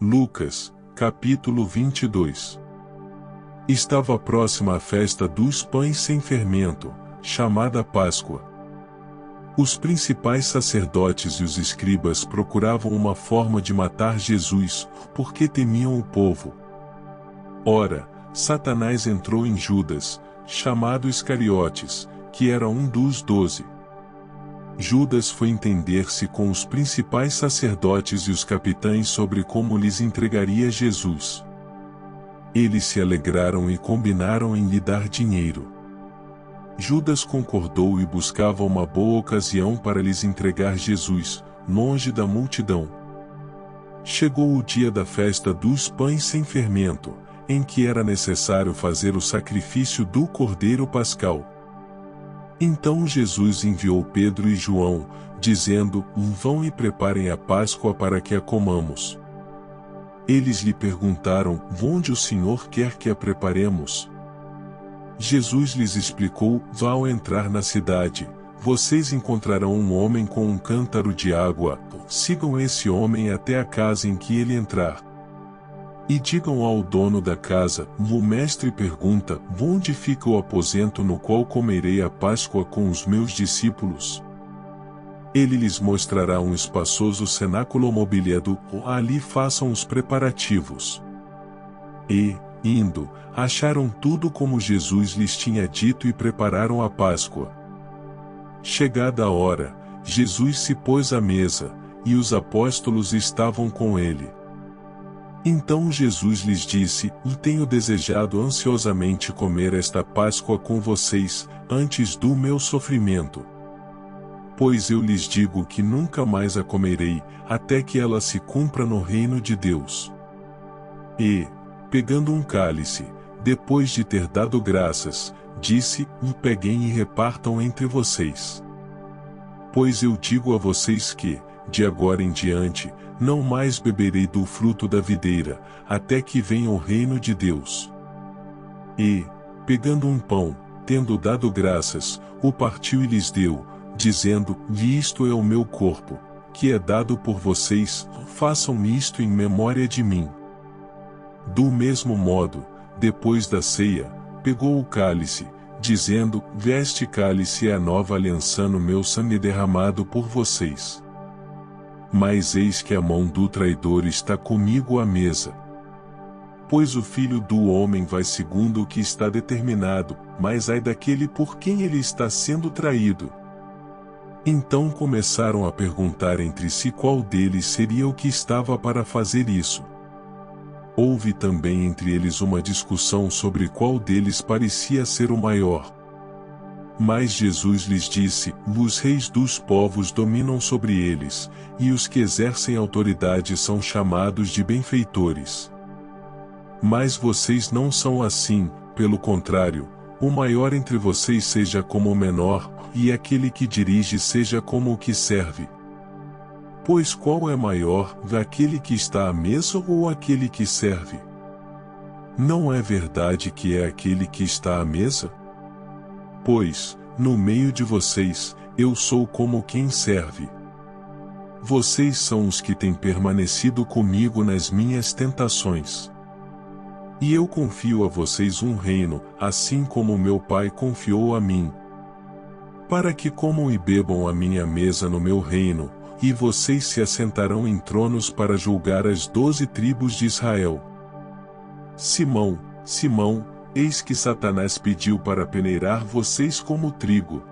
Lucas, capítulo 22. Estava próxima a festa dos pães sem fermento, chamada Páscoa. Os principais sacerdotes e os escribas procuravam uma forma de matar Jesus, porque temiam o povo. Ora, Satanás entrou em Judas, chamado Iscariotes, que era um dos 12. Judas foi entender-se com os principais sacerdotes e os capitães sobre como lhes entregaria Jesus. Eles se alegraram e combinaram em lhe dar dinheiro. Judas concordou e buscava uma boa ocasião para lhes entregar Jesus, longe da multidão. Chegou o dia da festa dos pães sem fermento, em que era necessário fazer o sacrifício do Cordeiro Pascal. Então Jesus enviou Pedro e João, dizendo: Vão e preparem a Páscoa para que a comamos. Eles lhe perguntaram: Onde o Senhor quer que a preparemos? Jesus lhes explicou: Ao entrar na cidade, vocês encontrarão um homem com um cântaro de água. Sigam esse homem até a casa em que ele entrar. E digam ao dono da casa: O mestre pergunta: Onde fica o aposento no qual comerei a Páscoa com os meus discípulos? Ele lhes mostrará um espaçoso cenáculo mobiliado, ali façam os preparativos. E, indo, acharam tudo como Jesus lhes tinha dito e prepararam a Páscoa. Chegada a hora, Jesus se pôs à mesa, e os apóstolos estavam com ele. Então Jesus lhes disse: Tenho desejado ansiosamente comer esta Páscoa com vocês, antes do meu sofrimento. Pois eu lhes digo que nunca mais a comerei, até que ela se cumpra no reino de Deus. E, pegando um cálice, depois de ter dado graças, disse: Peguem e repartam entre vocês. Pois eu digo a vocês que, de agora em diante, não mais beberei do fruto da videira, até que venha o reino de Deus. E, pegando um pão, tendo dado graças, o partiu e lhes deu, dizendo: Isto é o meu corpo, que é dado por vocês, façam isto em memória de mim. Do mesmo modo, depois da ceia, pegou o cálice, dizendo: Este cálice é a nova aliança no meu sangue derramado por vocês. Mas eis que a mão do traidor está comigo à mesa. Pois o Filho do Homem vai segundo o que está determinado, mas ai daquele por quem ele está sendo traído. Então começaram a perguntar entre si qual deles seria o que estava para fazer isso. Houve também entre eles uma discussão sobre qual deles parecia ser o maior. Mas Jesus lhes disse: Os reis dos povos dominam sobre eles, e os que exercem autoridade são chamados de benfeitores. Mas vocês não são assim, pelo contrário, o maior entre vocês seja como o menor, e aquele que dirige seja como o que serve. Pois qual é maior, aquele que está à mesa ou aquele que serve? Não é verdade que é aquele que está à mesa? Pois, no meio de vocês, eu sou como quem serve. Vocês são os que têm permanecido comigo nas minhas tentações. E eu confio a vocês um reino, assim como meu Pai confiou a mim. Para que comam e bebam à minha mesa no meu reino, e vocês se assentarão em tronos para julgar as 12 tribos de Israel. Simão, Simão, eis que Satanás pediu para peneirar vocês como trigo.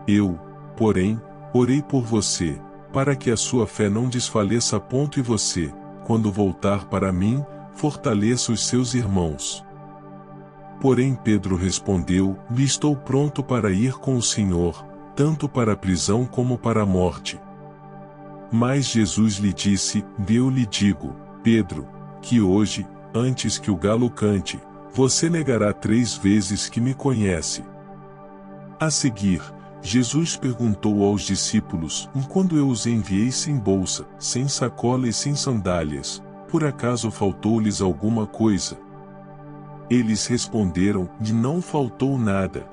Eu, porém, orei por você, para que a sua fé não desfaleça a ponto e você, quando voltar para mim, fortaleça os seus irmãos. Porém Pedro respondeu: Estou pronto para ir com o Senhor, tanto para a prisão como para a morte. Mas Jesus lhe disse: Eu lhe digo, Pedro, que hoje, antes que o galo cante, você negará 3 vezes que me conhece. A seguir, Jesus perguntou aos discípulos: Quando eu os enviei sem bolsa, sem sacola e sem sandálias, por acaso faltou-lhes alguma coisa? Eles responderam: Não faltou nada.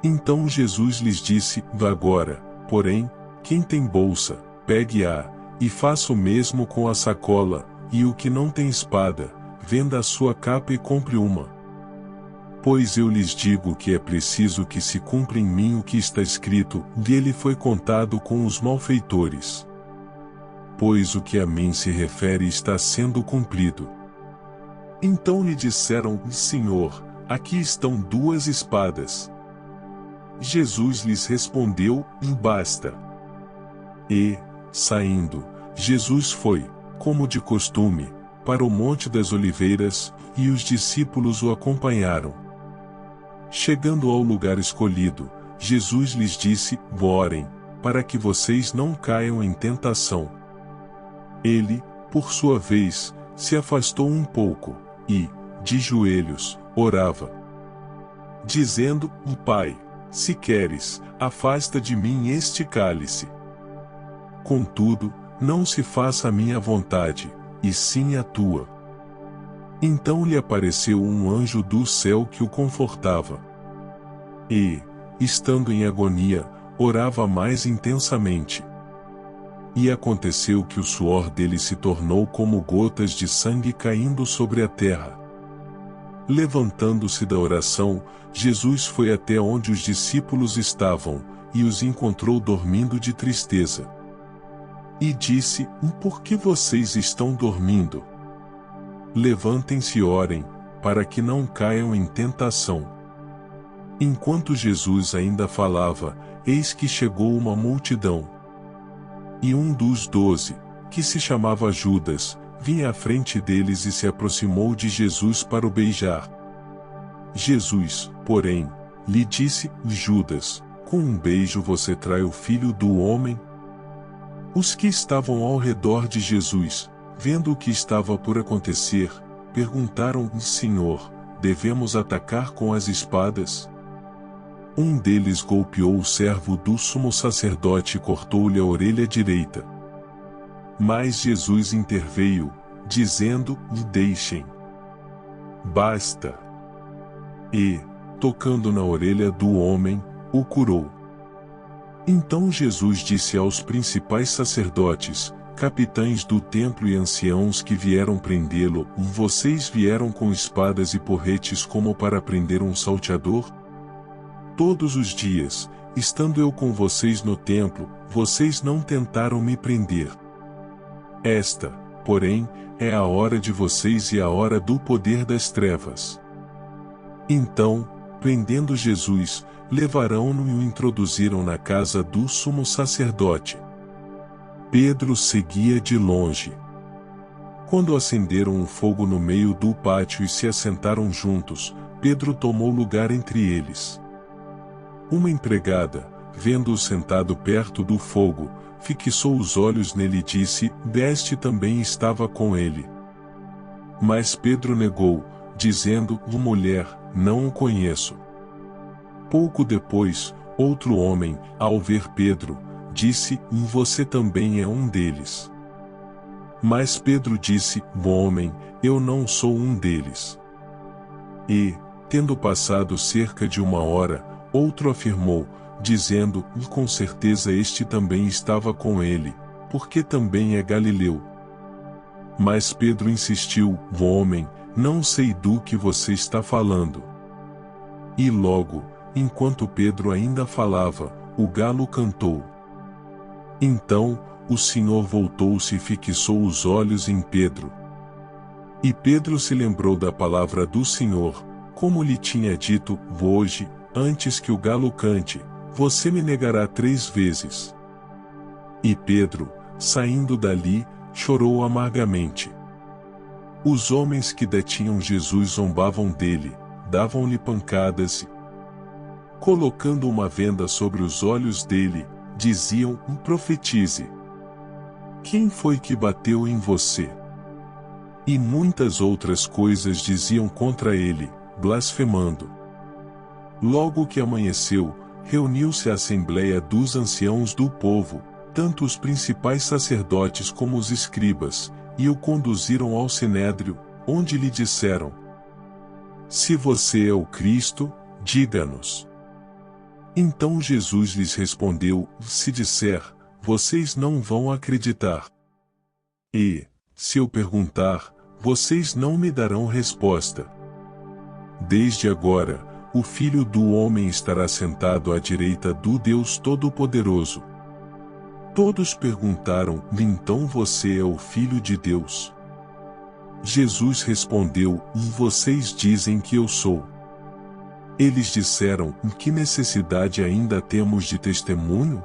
Então Jesus lhes disse: Agora, porém, quem tem bolsa, pegue-a, E faça o mesmo com a sacola, e o que não tem espada, venda a sua capa e compre uma. Pois eu lhes digo que é preciso que se cumpra em mim o que está escrito, dele foi contado com os malfeitores. Pois o que a mim se refere está sendo cumprido. Então lhe disseram: Senhor, aqui estão 2 espadas. Jesus lhes respondeu: Basta. E, saindo, Jesus foi, como de costume, para o Monte das Oliveiras, e os discípulos o acompanharam. Chegando ao lugar escolhido, Jesus lhes disse: Orem, para que vocês não caiam em tentação. Ele, por sua vez, se afastou um pouco, e, de joelhos, orava, dizendo: Pai, se queres, afasta de mim este cálice. Contudo, não se faça a minha vontade, e sim a tua. Então lhe apareceu um anjo do céu que o confortava. E, estando em agonia, orava mais intensamente. E aconteceu que o suor dele se tornou como gotas de sangue caindo sobre a terra. Levantando-se da oração, Jesus foi até onde os discípulos estavam, e os encontrou dormindo de tristeza. E disse: Por que vocês estão dormindo? Levantem-se e orem, para que não caiam em tentação. Enquanto Jesus ainda falava, eis que chegou uma multidão. E um dos 12, que se chamava Judas, vinha à frente deles e se aproximou de Jesus para o beijar. Jesus, porém, lhe disse: Judas, com um beijo você trai o Filho do Homem? Os que estavam ao redor de Jesus, vendo o que estava por acontecer, perguntaram: Senhor, devemos atacar com as espadas? Um deles golpeou o servo do sumo sacerdote e cortou-lhe a orelha direita. Mas Jesus interveio, dizendo: Deixem. Basta. E, tocando na orelha do homem, o curou. Então Jesus disse aos principais sacerdotes, capitães do templo e anciãos que vieram prendê-lo: Vocês vieram com espadas e porretes como para prender um salteador? Todos os dias, estando eu com vocês no templo, vocês não tentaram me prender. Esta, porém, é a hora de vocês e a hora do poder das trevas. Então, prendendo Jesus, levaram-no e o introduziram na casa do sumo sacerdote. Pedro seguia de longe. Quando acenderam um fogo no meio do pátio e se assentaram juntos, Pedro tomou lugar entre eles. Uma empregada, vendo-o sentado perto do fogo, fixou os olhos nele e disse: Este também estava com ele. Mas Pedro negou, dizendo: Mulher, não o conheço. Pouco depois, outro homem, ao ver Pedro, disse: Você também é um deles. Mas Pedro disse: Homem, eu não sou um deles. E, tendo passado cerca de 1 hora, outro afirmou, dizendo: Com certeza este também estava com ele, porque também é galileu. Mas Pedro insistiu: Homem, não sei do que você está falando. E logo, enquanto Pedro ainda falava, o galo cantou. Então, o Senhor voltou-se e fixou os olhos em Pedro. E Pedro se lembrou da palavra do Senhor, como lhe tinha dito: Hoje, antes que o galo cante, você me negará 3 vezes. E Pedro, saindo dali, chorou amargamente. Os homens que detinham Jesus zombavam dele, davam-lhe pancadas e, colocando uma venda sobre os olhos dele, diziam: Profetize. Quem foi que bateu em você? E muitas outras coisas diziam contra ele, blasfemando. Logo que amanheceu, reuniu-se a assembleia dos anciãos do povo, tanto os principais sacerdotes como os escribas, e o conduziram ao sinédrio, onde lhe disseram: Se você é o Cristo, diga-nos. Então Jesus lhes respondeu: Se disser, vocês não vão acreditar. E, se eu perguntar, vocês não me darão resposta. Desde agora, o Filho do Homem estará sentado à direita do Deus Todo-Poderoso. Todos perguntaram: então você é o Filho de Deus? Jesus respondeu: vocês dizem que eu sou. Eles disseram: que necessidade ainda temos de testemunho?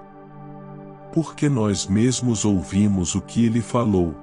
Porque nós mesmos ouvimos o que ele falou.